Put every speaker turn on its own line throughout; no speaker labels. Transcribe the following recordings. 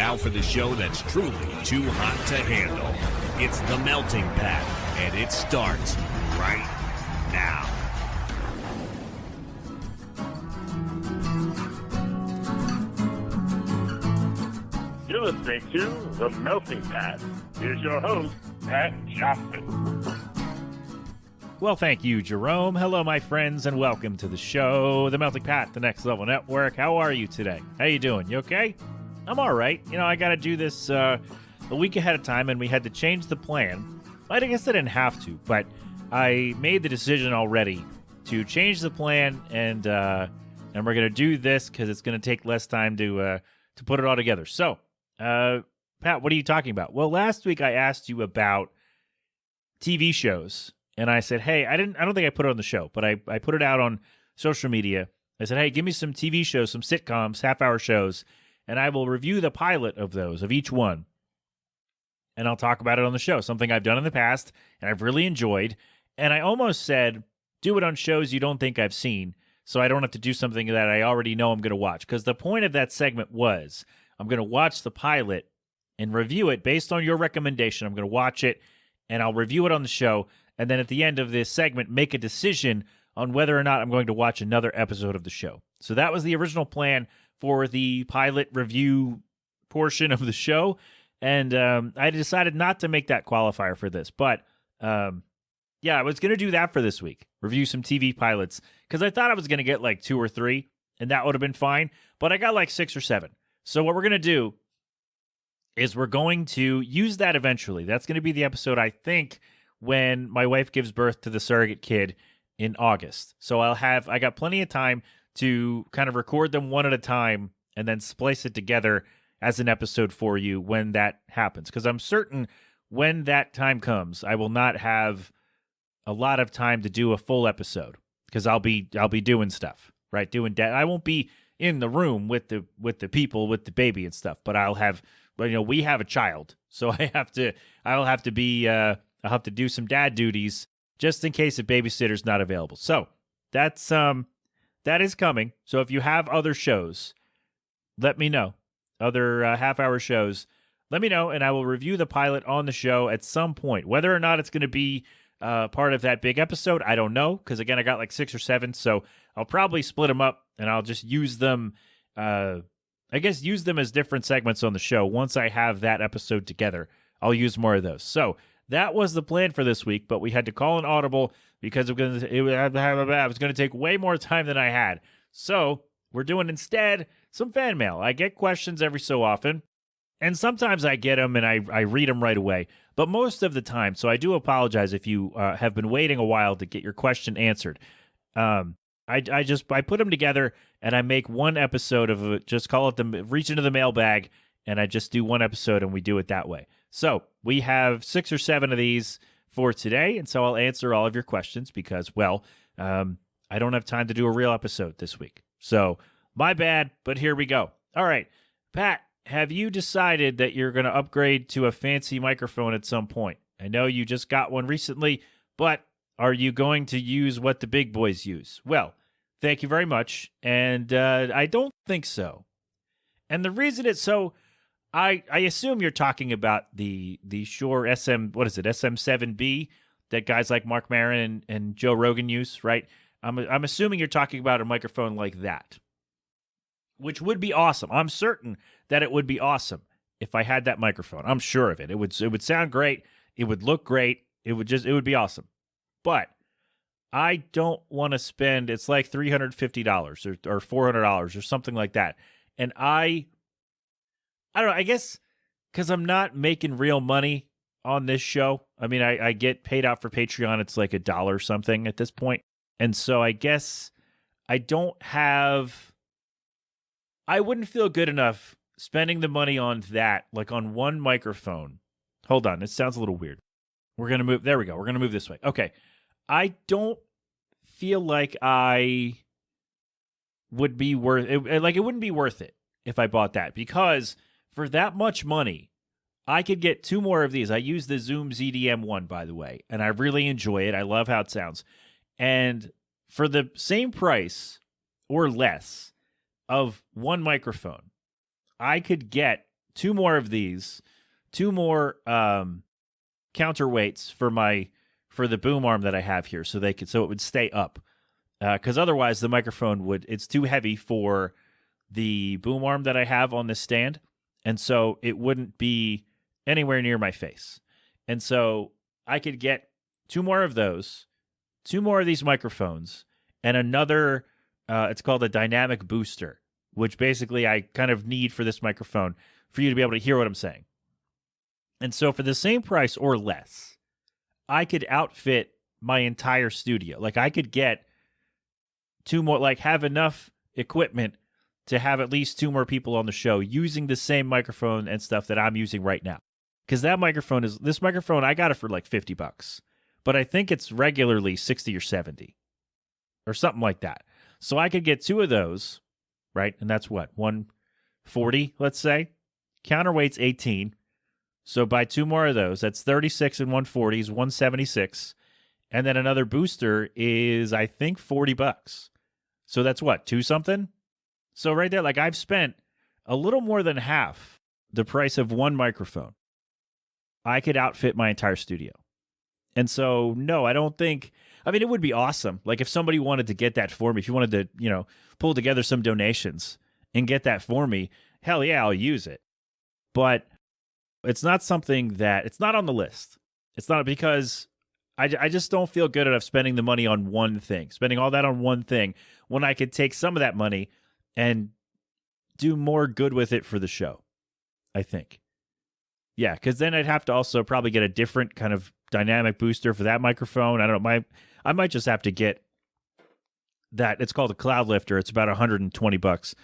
Now for the show that's truly too hot to handle. It's The Melting Pat, and it starts right now.
You're listening to The Melting Pat. Here's your host, Pat Johnson.
Well, thank you, Jerome. Hello, my friends, and welcome to the show, The Melting Pat, the Next Level Network. How are you today? How you doing? You okay? I'm all right. You know, I got to do this a week ahead of time, and we had to change the plan. I guess I didn't have to, but I made the decision already to change the plan, and we're going to do this because it's going to take less time to put it all together. So, Pat, what are you talking about? Well, last week I asked you about TV shows. And I said, hey, I don't think I put it on the show, but I put it out on social media. I said, hey, give me some TV shows, some sitcoms, half-hour shows, and I will review the pilot of those, of each one. And I'll talk about it on the show, something I've done in the past and I've really enjoyed. And I almost said, do it on shows you don't think I've seen, so I don't have to do something that I already know I'm going to watch. Because the point of that segment was, I'm going to watch the pilot and review it based on your recommendation. I'm going to watch it, and I'll review it on the show. And then at the end of this segment, make a decision on whether or not I'm going to watch another episode of the show. So that was the original plan for the pilot review portion of the show. And I decided not to make that qualifier for this. But, yeah, I was going to do that for this week, review some TV pilots, because I thought I was going to get like 2 or 3, and that would have been fine. But I got like 6 or 7. So what we're going to do is we're going to use that eventually. That's going to be the episode, I think, when my wife gives birth to the surrogate kid in August. So I got plenty of time to kind of record them one at a time and then splice it together as an episode for you when that happens. Because I'm certain when that time comes, I will not have a lot of time to do a full episode because I'll be doing stuff, right? I won't be in the room with the people, with the baby and stuff, but I'll have, we have a child. So I'll have to do some dad duties just in case a babysitter's not available. So that is coming. So if you have other shows, let me know. Other half-hour shows, let me know, and I will review the pilot on the show at some point. Whether or not it's going to be part of that big episode, I don't know, because again, I got like 6 or 7, so I'll probably split them up, and I'll just use them, use them as different segments on the show. Once I have that episode together, I'll use more of those. So that was the plan for this week, but we had to call an audible because it was going to take way more time than I had. So we're doing instead some fan mail. I get questions every so often, and sometimes I get them and I read them right away. But most of the time, so I do apologize if you have been waiting a while to get your question answered. I put them together and I make one episode of it. Just call it reach into the mailbag, and I just do one episode and we do it that way. So we have 6 or 7 of these for today, and so I'll answer all of your questions because, I don't have time to do a real episode this week. So my bad, but here we go. All right, Pat, have you decided that you're going to upgrade to a fancy microphone at some point? I know you just got one recently, but are you going to use what the big boys use? Well, thank you very much, and I don't think so. And the reason it's so... I assume you're talking about the Shure SM7B that guys like Mark Maron and Joe Rogan use, right? I'm assuming you're talking about a microphone like that, which would be awesome. I'm certain that it would be awesome if I had that microphone. I'm sure of it. It would sound great. It would look great. It would be awesome. But I don't want to spend. It's like $350 or $400 or something like that, and I don't know, I guess because I'm not making real money on this show. I mean, I get paid out for Patreon. It's like $1 something at this point. And so I guess I wouldn't feel good enough spending the money on that, like on one microphone. Hold on, it sounds a little weird. We're going to move. There we go. We're going to move this way. Okay. I don't feel like I would be worth it. Like it wouldn't be worth it if I bought that, because for that much money, I could get 2 more of these. I use the Zoom ZDM1, by the way, and I really enjoy it. I love how it sounds. And for the same price or less of one microphone, I could get 2 more of these, 2 more counterweights for the boom arm that I have here, so it would stay up. Because otherwise the microphone it's too heavy for the boom arm that I have on this stand, and so it wouldn't be anywhere near my face. And so I could get 2 more of those, 2 more of these microphones, and another, it's called a dynamic booster, which basically I kind of need for this microphone for you to be able to hear what I'm saying. And so for the same price or less, I could outfit my entire studio. Like I could get 2 more, like have enough equipment to have at least 2 more people on the show using the same microphone and stuff that I'm using right now. Because this microphone, I got it for like $50, but I think it's regularly 60 or 70 or something like that. So I could get 2 of those, right? And that's what, 140, let's say. Counterweight's 18. So buy 2 more of those. That's 36 and 140 is 176. And then another booster is, I think, $40. So that's what, 2 something? So right there, like I've spent a little more than half the price of 1 microphone. I could outfit my entire studio. And so, no, I don't think, I mean, it would be awesome. Like if somebody wanted to get that for me, if you wanted to, pull together some donations and get that for me, hell yeah, I'll use it. But it's not something it's not on the list. It's not because I just don't feel good enough spending the money on one thing, spending all that on one thing when I could take some of that money and do more good with it for the show, I think. Yeah, because then I'd have to also probably get a different kind of dynamic booster for that microphone. I don't know. I might just have to get that. It's called a cloud lifter. It's about $120.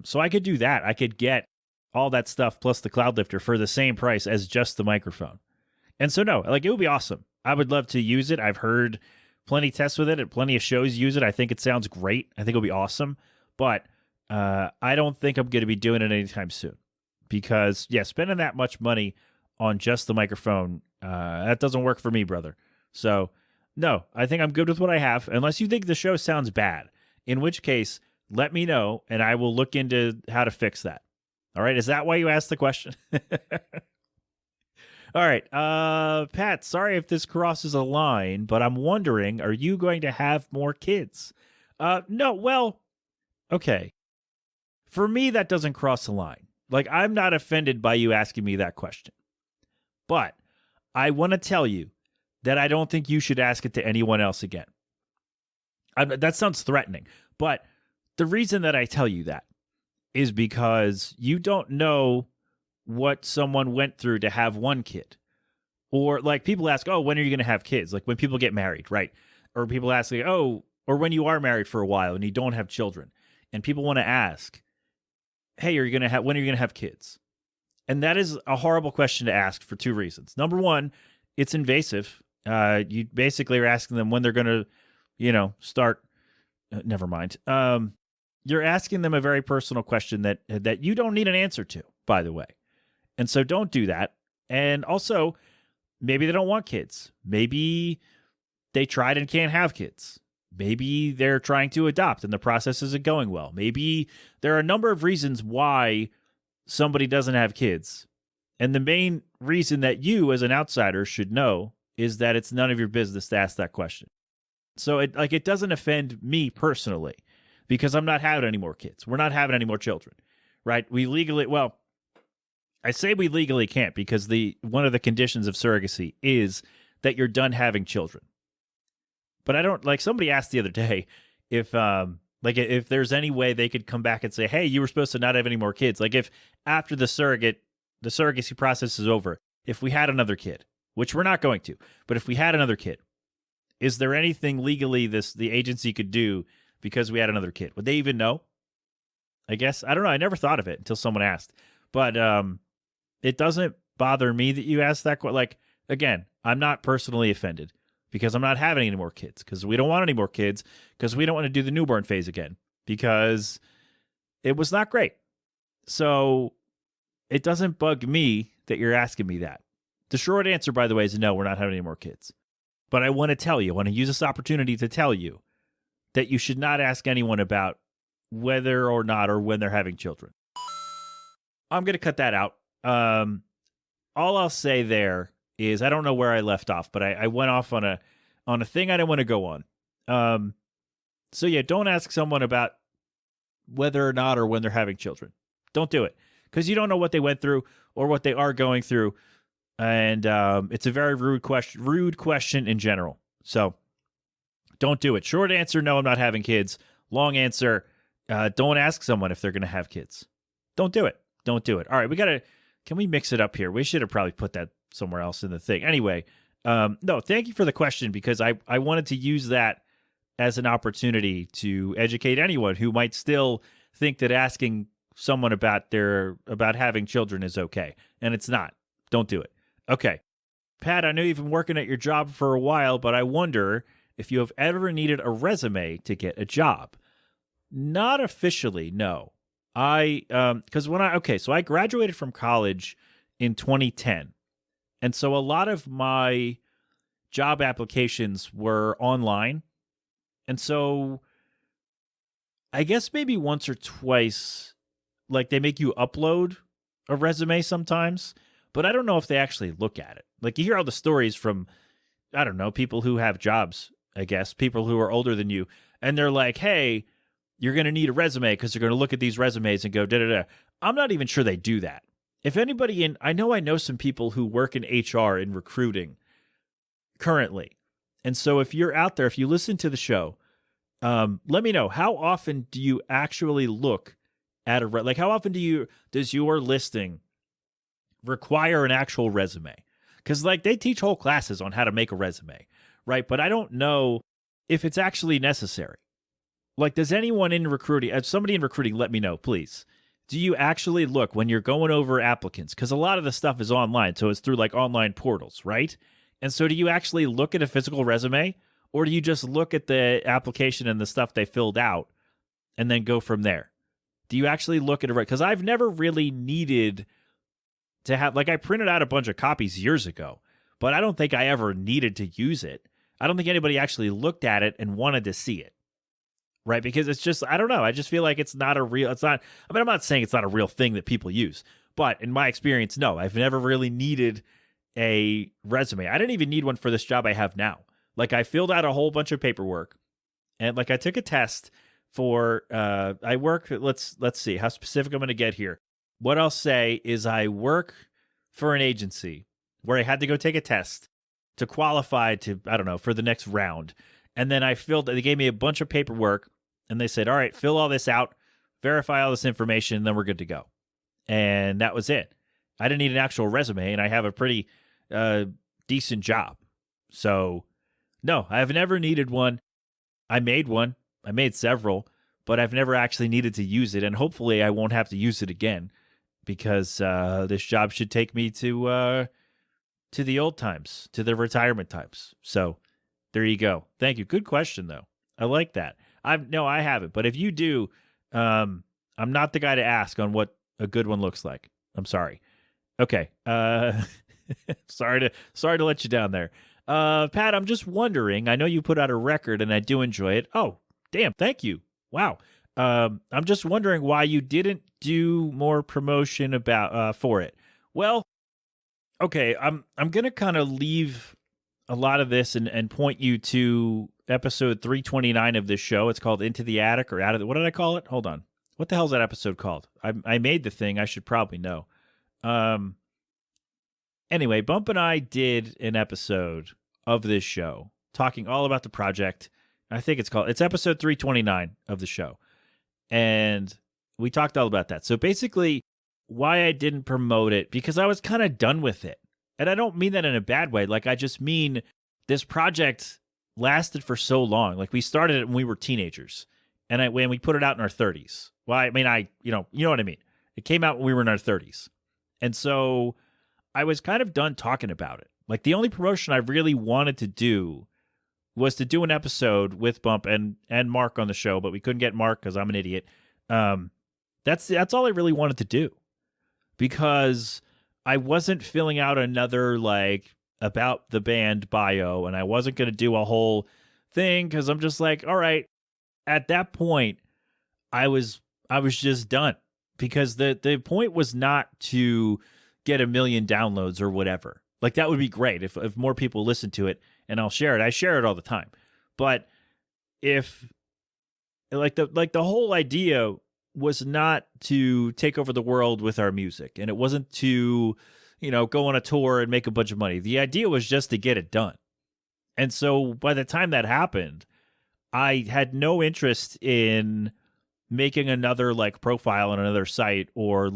So I could do that. I could get all that stuff plus the cloud lifter for the same price as just the microphone. And so no, like it would be awesome. I would love to use it. I've heard plenty tests with it and plenty of shows use it. I think it sounds great. I think it'll be awesome. But I don't think I'm going to be doing it anytime soon. Because, yeah, spending that much money on just the microphone, that doesn't work for me, brother. So, no, I think I'm good with what I have, unless you think the show sounds bad, in which case, let me know, and I will look into how to fix that. All right, is that why you asked the question? All right, Pat, sorry if this crosses a line, but I'm wondering, are you going to have more kids? No, well, okay. For me, that doesn't cross the line. Like, I'm not offended by you asking me that question. But I want to tell you that I don't think you should ask it to anyone else again. That sounds threatening. But the reason that I tell you that is because you don't know what someone went through to have one kid. Or, like, people ask, oh, when are you going to have kids? Like, when people get married, right? Or people ask, like, oh, or when you are married for a while and you don't have children. And people want to ask, hey, when are you going to have kids? And that is a horrible question to ask for 2 reasons. Number one, it's invasive. You basically are asking them when they're going to, start. Never mind. You're asking them a very personal question that you don't need an answer to, by the way. And so don't do that. And also, maybe they don't want kids. Maybe they tried and can't have kids. Maybe they're trying to adopt and the process isn't going well. Maybe there are a number of reasons why somebody doesn't have kids. And the main reason that you as an outsider should know is that it's none of your business to ask that question. So it doesn't offend me personally because I'm not having any more kids. We're not having any more children, right? I say we legally can't because one of the conditions of surrogacy is that you're done having children. But I don't, like, somebody asked the other day if there's any way they could come back and say, hey, you were supposed to not have any more kids. Like, if after the surrogacy process is over, if we had another kid, which we're not going to, but if we had another kid, is there anything legally the agency could do because we had another kid? Would they even know? I guess. I don't know. I never thought of it until someone asked. But it doesn't bother me that you asked that. Like, again, I'm not personally offended. Because I'm not having any more kids. Because we don't want any more kids. Because we don't want to do the newborn phase again. Because it was not great. So it doesn't bug me that you're asking me that. The short answer, by the way, is no, we're not having any more kids. But I want to use this opportunity to tell you that you should not ask anyone about whether or not or when they're having children. I'm going to cut that out. All I'll say there is I don't know where I left off, but I went off on a thing I didn't want to go on. So yeah, don't ask someone about whether or not or when they're having children. Don't do it because you don't know what they went through or what they are going through, and it's a very rude question in general. So don't do it. Short answer: no, I'm not having kids. Long answer: don't ask someone if they're going to have kids. Don't do it. Don't do it. All right, can we mix it up here? We should have probably put that somewhere else in the thing. Anyway, no, thank you for the question because I wanted to use that as an opportunity to educate anyone who might still think that asking someone about having children is okay, and it's not. Don't do it. Okay. Pat, I know you've been working at your job for a while, but I wonder if you have ever needed a resume to get a job. Not officially, no. So I graduated from college in 2010. And so a lot of my job applications were online. And so I guess maybe once or twice, like they make you upload a resume sometimes, but I don't know if they actually look at it. Like you hear all the stories from, I don't know, people who have jobs, I guess, people who are older than you, and they're like, hey, you're going to need a resume because they're going to look at these resumes and go, da-da-da. I'm not even sure they do that. If anybody I know some people who work in HR in recruiting currently. And so if you're out there, if you listen to the show, let me know, how often do you actually look at how often does your listing require an actual resume? Because like they teach whole classes on how to make a resume, right? But I don't know if it's actually necessary. Like, does anyone in recruiting, somebody in recruiting, let me know, please. Do you actually look when you're going over applicants? Because a lot of the stuff is online, so it's through like online portals, right? And so do you actually look at a physical resume, or do you just look at the application and the stuff they filled out and then go from there? Do you actually look at it? Because I've never really needed to have, like I printed out a bunch of copies years ago, but I don't think I ever needed to use it. I don't think anybody actually looked at it and wanted to see it. Right, because it's just, I don't know. I just feel like I'm not saying it's not a real thing that people use, but in my experience, no, I've never really needed a resume. I didn't even need one for this job I have now. Like I filled out a whole bunch of paperwork and like I took a test for, let's see how specific I'm going to get here. What I'll say is I work for an agency where I had to go take a test to qualify to, I don't know, for the next round. And then they gave me a bunch of paperwork and they said, all right, fill all this out, verify all this information, and then we're good to go. And that was it. I didn't need an actual resume, and I have a pretty decent job. So, no, I've never needed one. I made one. I made several, but I've never actually needed to use it, and hopefully I won't have to use it again because this job should take me to the old times, to the retirement times. So, there you go. Thank you. Good question, though. I like that. I haven't. But if you do, I'm not the guy to ask on what a good one looks like. I'm sorry. Okay. Sorry to let you down there. Pat, I'm just wondering. I know you put out a record, and I do enjoy it. Oh, damn! Thank you. Wow. I'm just wondering why you didn't do more promotion for it. Well, okay. I'm gonna kind of leave a lot of this and point you to episode 329 of this show. It's called Into the Attic or Out of the... What did I call it? Hold on. What the hell is that episode called? I made the thing. I should probably know. Anyway, Bump and I did an episode of this show talking all about the project. I think it's episode 329 of the show. And we talked all about that. So basically, why I didn't promote it, because I was kind of done with it. And I don't mean that in a bad way. Like, I just mean this project lasted for so long. Like, we started it when we were teenagers, and when we put it out in our 30s. Well, I mean, you know what I mean. It came out when we were in our 30s. And so I was kind of done talking about it. Like, the only promotion I really wanted to do was to do an episode with Bump and Mark on the show, but we couldn't get Mark because I'm an idiot. That's all I really wanted to do, because I wasn't filling out another like about the band bio, and I wasn't going to do a whole thing because I'm just like, all right. At that point, I was just done. because the point was not to get 1 million downloads or whatever. Like, that would be great if more people listen to it and I'll share it. I share it all the time. But if the whole idea was not to take over the world with our music, and it wasn't to, go on a tour and make a bunch of money. The idea was just to get it done. And so by the time that happened, I had no interest in making another profile on another site or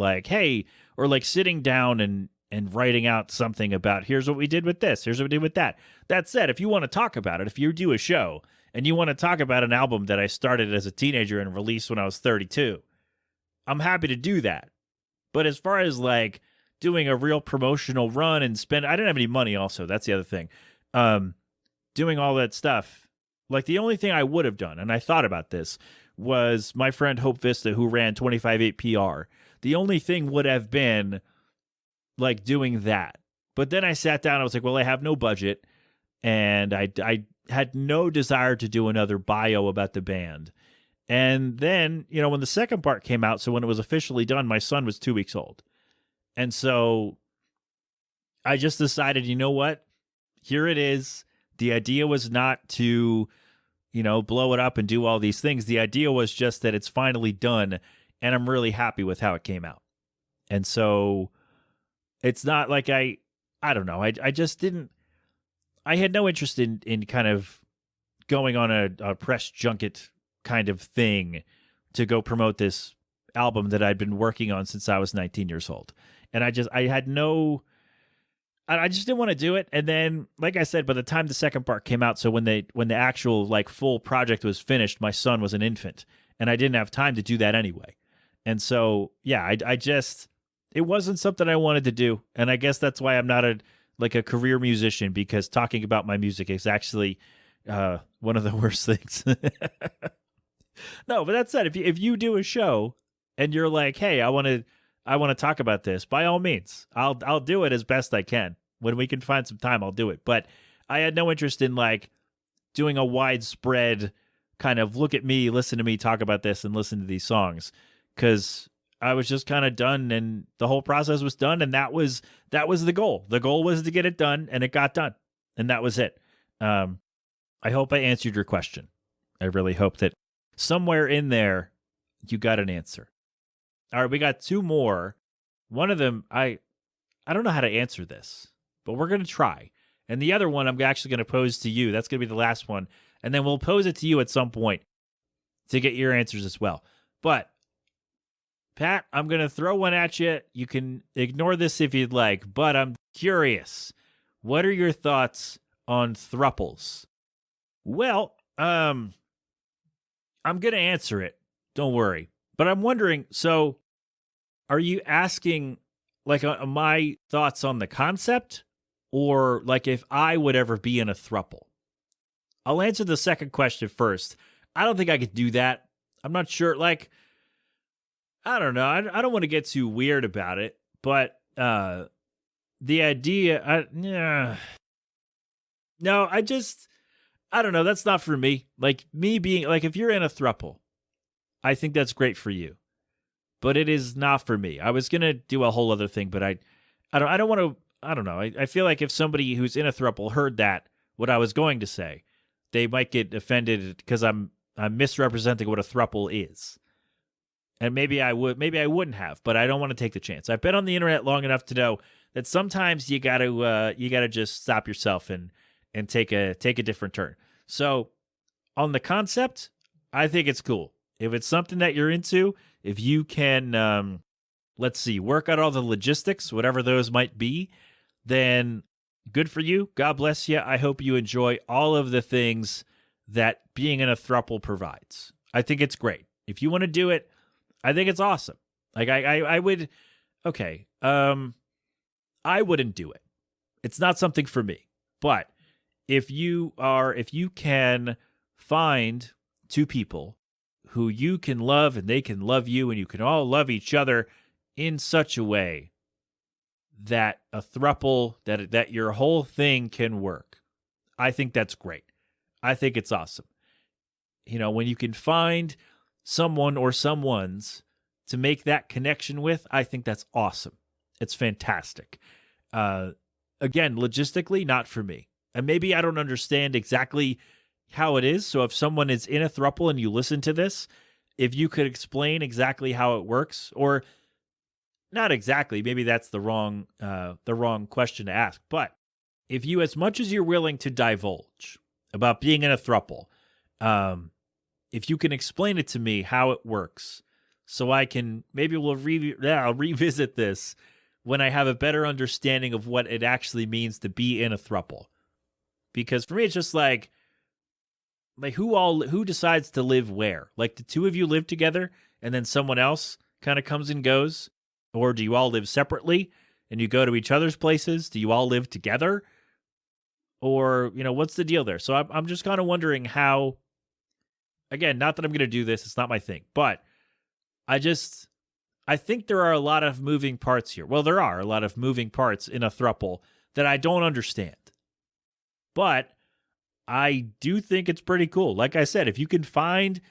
sitting down and writing out something about here's what we did with this, here's what we did with that. That said, if you want to talk about it, if you do a show and you want to talk about an album that I started as a teenager and released when I was 32, I'm happy to do that. But as far as doing a real promotional run and I didn't have any money also. That's the other thing. Doing all that stuff, the only thing I would have done, and I thought about this, was my friend Hope Vista, who ran 25/8 PR. The only thing would have been doing that. But then I sat down, I was like, well, I have no budget, and I had no desire to do another bio about the band. And then, when the second part came out, so when it was officially done, my son was 2 weeks old. And so I just decided, you know what? Here it is. The idea was not to, blow it up and do all these things. The idea was just that it's finally done, and I'm really happy with how it came out. And so it's not like I don't know. I just didn't, I had no interest in kind of going on a press junket kind of thing to go promote this album that I'd been working on since I was 19 years old. And I just didn't want to do it. And then, like I said, by the time the second part came out, so when the actual full project was finished, my son was an infant, and I didn't have time to do that anyway. And so, yeah, it wasn't something I wanted to do. And I guess that's why I'm not a career musician, because talking about my music is actually one of the worst things. No, but that said, if you do a show and you're like, hey, I want to talk about this, by all means, I'll do it as best I can. When we can find some time, I'll do it. But I had no interest in doing a widespread kind of look at me, listen to me talk about this and listen to these songs, because I was just kind of done, and the whole process was done, and that was the goal. The goal was to get it done, and it got done, and that was it. I hope I answered your question. I really hope that somewhere in there you got an answer. All right, we got two more. One of them, I don't know how to answer this, but we're going to try. And the other one I'm actually going to pose to you. That's going to be the last one. And then we'll pose it to you at some point to get your answers as well. But, Pat, I'm going to throw one at you. You can ignore this if you'd like, but I'm curious. What are your thoughts on throuples? Well, I'm going to answer it. Don't worry. But I'm wondering, so are you asking my thoughts on the concept, or if I would ever be in a throuple? I'll answer the second question first. I don't think I could do that. I'm not sure. I don't know. I don't want to get too weird about it, but the idea, no, I don't know. That's not for me. Me being, if you're in a throuple, I think that's great for you, but it is not for me. I was going to do a whole other thing, but I don't want to, I don't know. I feel like if somebody who's in a throuple heard what I was going to say, they might get offended because I'm misrepresenting what a throuple is. And maybe I wouldn't have, but I don't want to take the chance. I've been on the internet long enough to know that sometimes you gotta just stop yourself and take a different turn. So on the concept, I think it's cool. If it's something that you're into, if you can, work out all the logistics, whatever those might be, then good for you. God bless you. I hope you enjoy all of the things that being in a throuple provides. I think it's great. If you want to do it, I think it's awesome. I would, okay. I wouldn't do it. It's not something for me. But if you can find two people who you can love and they can love you, and you can all love each other in such a way that a throuple, that your whole thing can work, I think that's great. I think it's awesome. When you can find someone or someones to make that connection with, I think that's awesome. It's fantastic. Again, logistically, not for me. And maybe I don't understand exactly how it is. So if someone is in a throuple and you listen to this, if you could explain exactly how it works, or not exactly, maybe that's the wrong question to ask. But if you, as much as you're willing to divulge about being in a throuple, if you can explain it to me how it works, so I can, maybe I'll revisit this when I have a better understanding of what it actually means to be in a throuple. Because for me, it's just like who decides to live where? Like the two of you live together and then someone else kind of comes and goes? Or do you all live separately and you go to each other's places? Do you all live together? Or, what's the deal there? So I'm just kind of wondering how, again, not that I'm going to do this, it's not my thing, but I think there are a lot of moving parts here. Well, there are a lot of moving parts in a throuple that I don't understand. But I do think it's pretty cool. Like I said, if you can find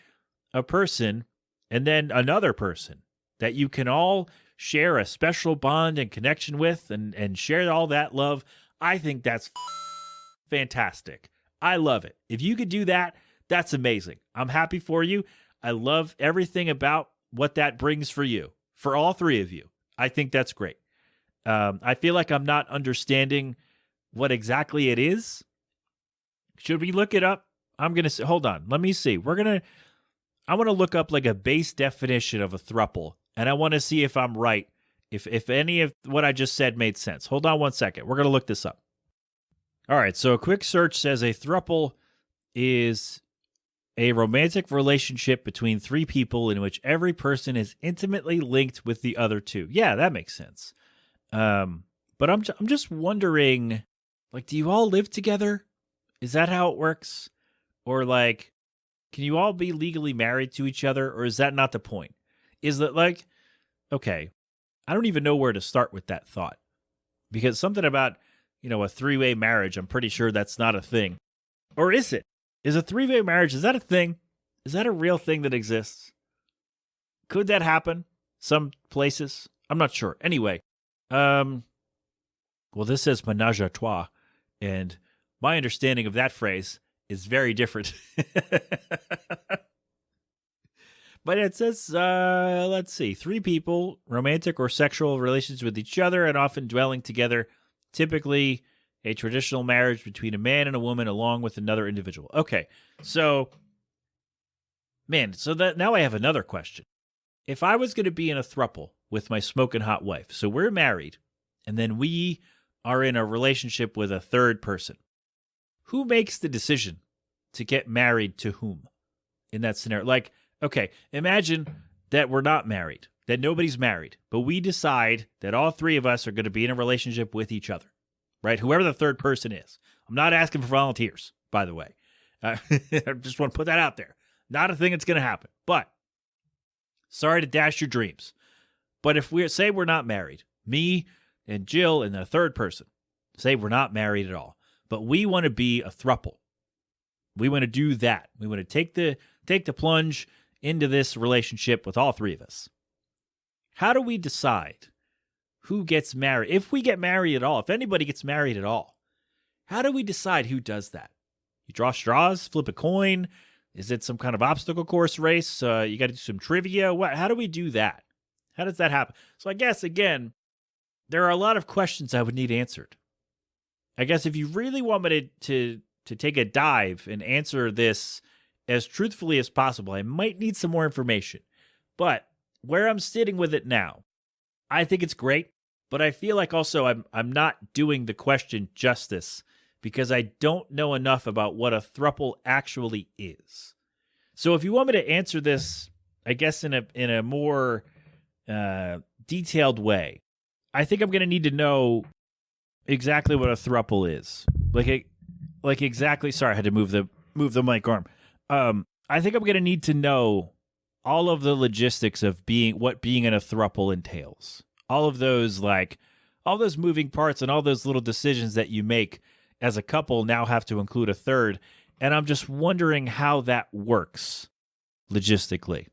a person and then another person that you can all share a special bond and connection with and share all that love, I think that's fantastic. I love it. If you could do that, that's amazing. I'm happy for you. I love everything about what that brings for you, for all three of you. I think that's great. I feel like I'm not understanding what exactly it is. Should we look it up? I'm going to say, hold on. Let me see. I want to look up like a base definition of a throuple, and I want to see if I'm right, if any of what I just said made sense. Hold on one second. We're going to look this up. All right, so a quick search says a throuple is a romantic relationship between three people in which every person is intimately linked with the other two. Yeah, that makes sense. But I'm just wondering, like, do you all live together? Is that how it works? Or like, can you all be legally married to each other? Or is that not the point? Is that like, okay, I don't even know where to start with that thought. Because something about, a three-way marriage, I'm pretty sure that's not a thing. Or is it? Is a three-way marriage, is that a thing? Is that a real thing that exists? Could that happen? Some places? I'm not sure. Anyway, well, this says ménage à trois, and my understanding of that phrase is very different. But it says, let's see, three people, romantic or sexual relations with each other and often dwelling together, typically a traditional marriage between a man and a woman along with another individual. Okay, so, that now I have another question. If I was going to be in a throuple with my smoking hot wife, so we're married, and then we are in a relationship with a third person, who makes the decision to get married to whom in that scenario? Like, okay, imagine that we're not married, that nobody's married, but we decide that all three of us are going to be in a relationship with each other, right? Whoever the third person is. I'm not asking for volunteers, by the way. I just want to put that out there. Not a thing that's going to happen. But, sorry to dash your dreams. But if say we're not married, me and Jill and the third person, say we're not married at all, but we want to be a throuple. We want to do that. We want to take the plunge into this relationship with all three of us. How do we decide who gets married? If we get married at all, if anybody gets married at all, how do we decide who does that? You draw straws, flip a coin? Is it some kind of obstacle course race? You got to do some trivia? How do we do that? How does that happen? So I guess, again, there are a lot of questions I would need answered. I guess if you really want me to take a dive and answer this as truthfully as possible, I might need some more information. But where I'm sitting with it now, I think it's great, but I feel like also I'm not doing the question justice because I don't know enough about what a throuple actually is. So if you want me to answer this, I guess in a more detailed way, I think I'm going to need to know exactly what a throuple is. Like exactly. Sorry, I had to move the mic arm. I think I'm going to need to know all of the logistics of what being in a throuple entails. All of those moving parts and all those little decisions that you make as a couple now have to include a third. And I'm just wondering how that works logistically.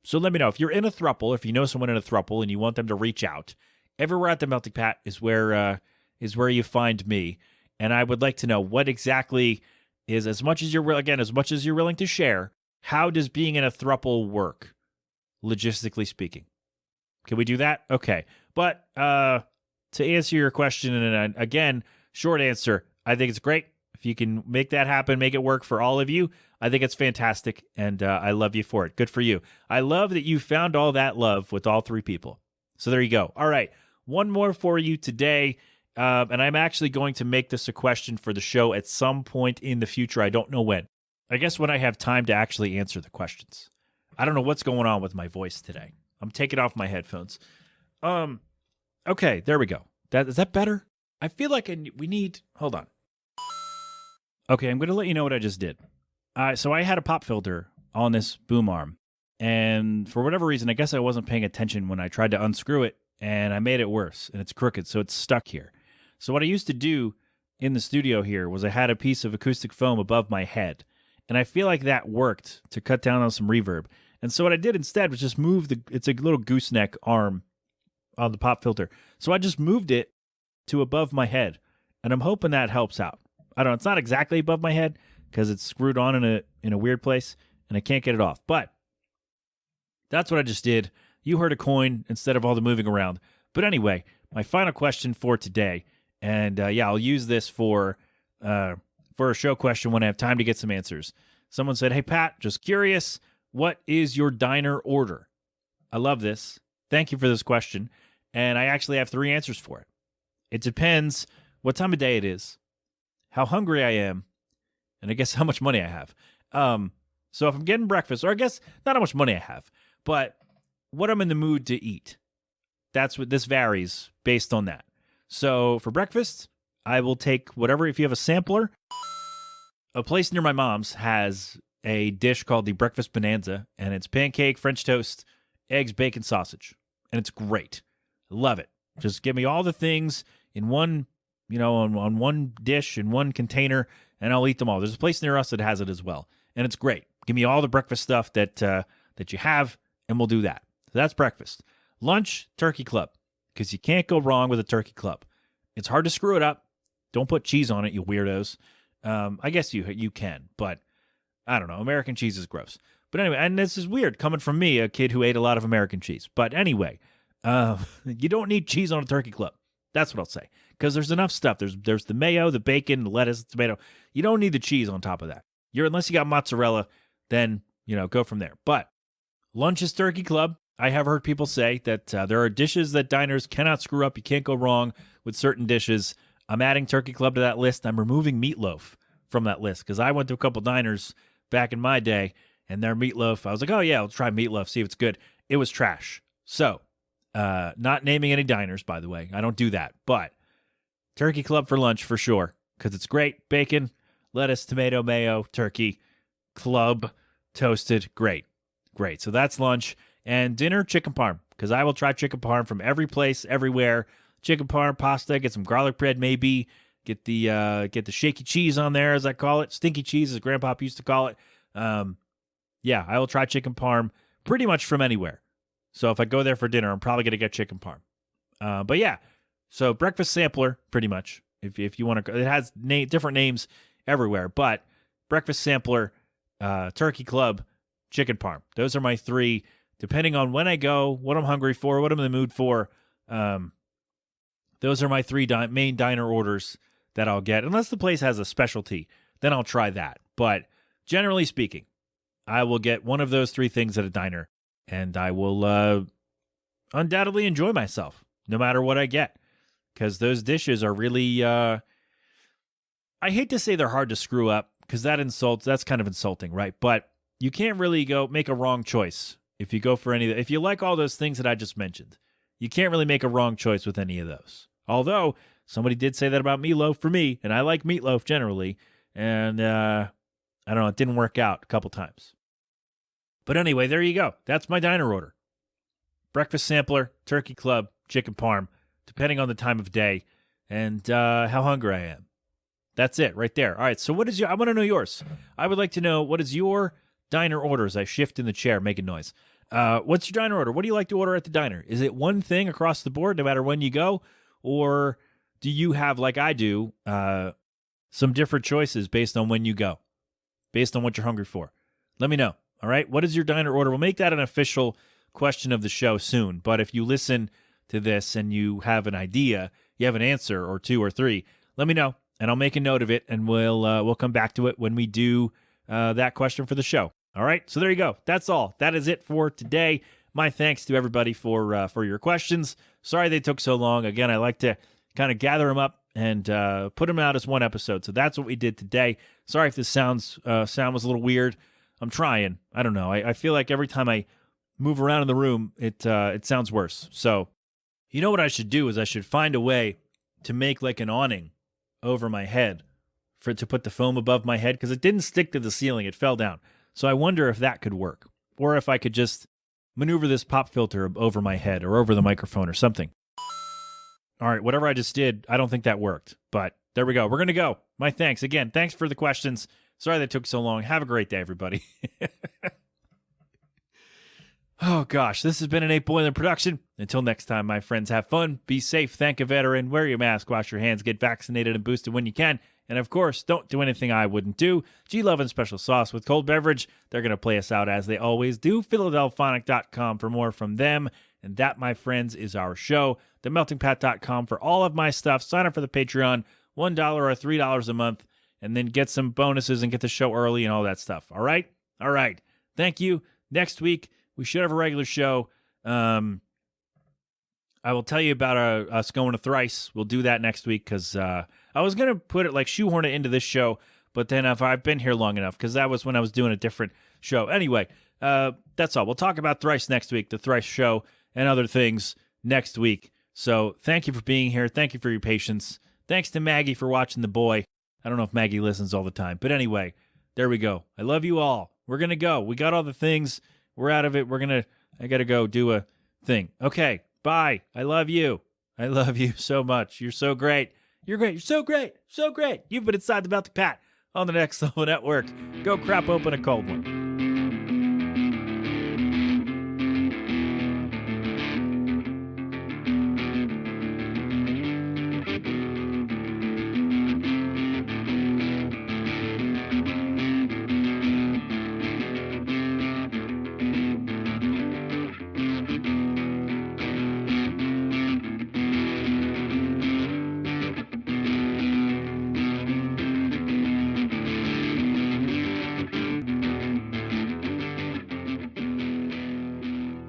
So let me know if you're in a throuple, if you know someone in a throuple and you want them to reach out. Everywhere at the Melting Pat is where you find me, and I would like to know what exactly is, as much as you're willing to share. How does being in a throuple work, logistically speaking? Can we do that? Okay, but to answer your question, and again, short answer, I think it's great. If you can make that happen, make it work for all of you, I think it's fantastic, and I love you for it. Good for you. I love that you found all that love with all three people. So there you go. All right, one more for you today, and I'm actually going to make this a question for the show at some point in the future. I don't know when. I guess when I have time to actually answer the questions. I don't know what's going on with my voice today. I'm taking off my headphones. Okay, there we go. Is that better? I feel like we need... Hold on. Okay, I'm going to let you know what I just did. So I had a pop filter on this boom arm, and for whatever reason, I guess I wasn't paying attention when I tried to unscrew it, and I made it worse, and it's crooked, so it's stuck here. So what I used to do in the studio here was I had a piece of acoustic foam above my head, and I feel like that worked to cut down on some reverb. And so what I did instead was just move it's a little gooseneck arm on the pop filter. So I just moved it to above my head, and I'm hoping that helps out. I don't know, it's not exactly above my head because it's screwed on in a weird place, and I can't get it off. But that's what I just did. You heard a coin instead of all the moving around. But anyway, my final question for today, and I'll use this for a show question when I have time to get some answers. Someone said, "Hey, Pat, just curious, what is your diner order?" I love this. Thank you for this question. And I actually have 3 answers for it. It depends what time of day it is, how hungry I am, and I guess how much money I have. So if I'm getting breakfast, or I guess not how much money I have, but what I'm in the mood to eat. That's what this varies based on that. So for breakfast, I will take whatever. If you have a sampler, a place near my mom's has a dish called the Breakfast Bonanza, and it's pancake, French toast, eggs, bacon, sausage, and it's great. I love it. Just give me all the things in one, on one dish, in one container, and I'll eat them all. There's a place near us that has it as well, and it's great. Give me all the breakfast stuff that you have, and we'll do that. So that's breakfast. Lunch, turkey club, because you can't go wrong with a turkey club. It's hard to screw it up. Don't put cheese on it, you weirdos. I guess you can, but I don't know. American cheese is gross. But anyway, and this is weird coming from me, a kid who ate a lot of American cheese. But anyway, you don't need cheese on a turkey club. That's what I'll say. Because there's enough stuff. There's the mayo, the bacon, the lettuce, the tomato. You don't need the cheese on top of that. Unless you got mozzarella, then, go from there. But lunch is turkey club. I have heard people say that there are dishes that diners cannot screw up. You can't go wrong with certain dishes. I'm adding turkey club to that list. I'm removing meatloaf from that list because I went to a couple diners back in my day, and their meatloaf, I was like, oh yeah, I'll try meatloaf, see if it's good. It was trash. So, not naming any diners, by the way. I don't do that. But turkey club for lunch for sure because it's great. Bacon, lettuce, tomato, mayo, turkey, club, toasted. Great. So that's lunch. And dinner, chicken parm, because I will try chicken parm from every place, everywhere. Chicken parm, pasta, get some garlic bread maybe, get the shaky cheese on there, as I call it, stinky cheese, as Grandpa used to call it. I will try chicken parm pretty much from anywhere. So if I go there for dinner, I'm probably going to get chicken parm. So breakfast sampler, pretty much, if you want to. It has different names everywhere, but breakfast sampler, turkey club, chicken parm. Those are my 3. Depending on when I go, what I'm hungry for, what I'm in the mood for, those are my 3 main diner orders that I'll get. Unless the place has a specialty, then I'll try that. But generally speaking, I will get one of those 3 things at a diner, and I will undoubtedly enjoy myself, no matter what I get. Because those dishes are really, I hate to say they're hard to screw up, because that's kind of insulting, right? But you can't really go make a wrong choice. If you go for if you like all those things that I just mentioned, you can't really make a wrong choice with any of those. Although, somebody did say that about meatloaf for me, and I like meatloaf generally, and I don't know, it didn't work out a couple times. But anyway, there you go. That's my diner order. Breakfast sampler, turkey club, chicken parm, depending on the time of day, and how hungry I am. That's it right there. All right, so I want to know yours. I would like to know, what is your diner orders? I shift in the chair, making noise. What's your diner order? What do you like to order at the diner? Is it one thing across the board, no matter when you go? Or do you have, like I do, some different choices based on when you go, based on what you're hungry for? Let me know. All right. What is your diner order? We'll make that an official question of the show soon. But if you listen to this and you have an idea, you have an answer or two or three, let me know and I'll make a note of it and we'll come back to it when we do that question for the show. All right. So there you go. That's all. That is it for today. My thanks to everybody for your questions. Sorry they took so long. Again, I like to kind of gather them up and put them out as one episode. So that's what we did today. Sorry if this sound was a little weird. I'm trying. I don't know. I feel like every time I move around in the room, it sounds worse. So you know what I should do is I should find a way to make like an awning over my head to put the foam above my head because it didn't stick to the ceiling. It fell down. So I wonder if that could work or if I could just maneuver this pop filter over my head or over the microphone or something. All right, whatever I just did, I don't think that worked. But there we go. We're going to go. My thanks. Again, thanks for the questions. Sorry that took so long. Have a great day, everybody. Oh, gosh, this has been an 8-Boiler production. Until next time, my friends, have fun, be safe, thank a veteran, wear your mask, wash your hands, get vaccinated and boosted when you can. And, of course, don't do anything I wouldn't do. G-Love and Special Sauce with cold beverage. They're going to play us out as they always do. Philadelphonic.com for more from them. And that, my friends, is our show. TheMeltingPat.com for all of my stuff. Sign up for the Patreon, $1 or $3 a month, and then get some bonuses and get the show early and all that stuff. All right? All right. Thank you. Next week, we should have a regular show. I will tell you about us going to Thrice. We'll do that next week because I was going to put it like shoehorn it into this show, but then if I've been here long enough because that was when I was doing a different show. Anyway, that's all. We'll talk about Thrice next week, the Thrice show, and other things next week. So thank you for being here. Thank you for your patience. Thanks to Maggie for watching the boy. I don't know if Maggie listens all the time, but anyway, there we go. I love you all. We're going to go. We got all the things. We're out of it. I got to go do a thing. Okay. Bye. I love you. I love you so much. You're so great. You're great. You're so great. So great. You've been inside the Melting Pat on the Next Level Network. Go crap open a cold one.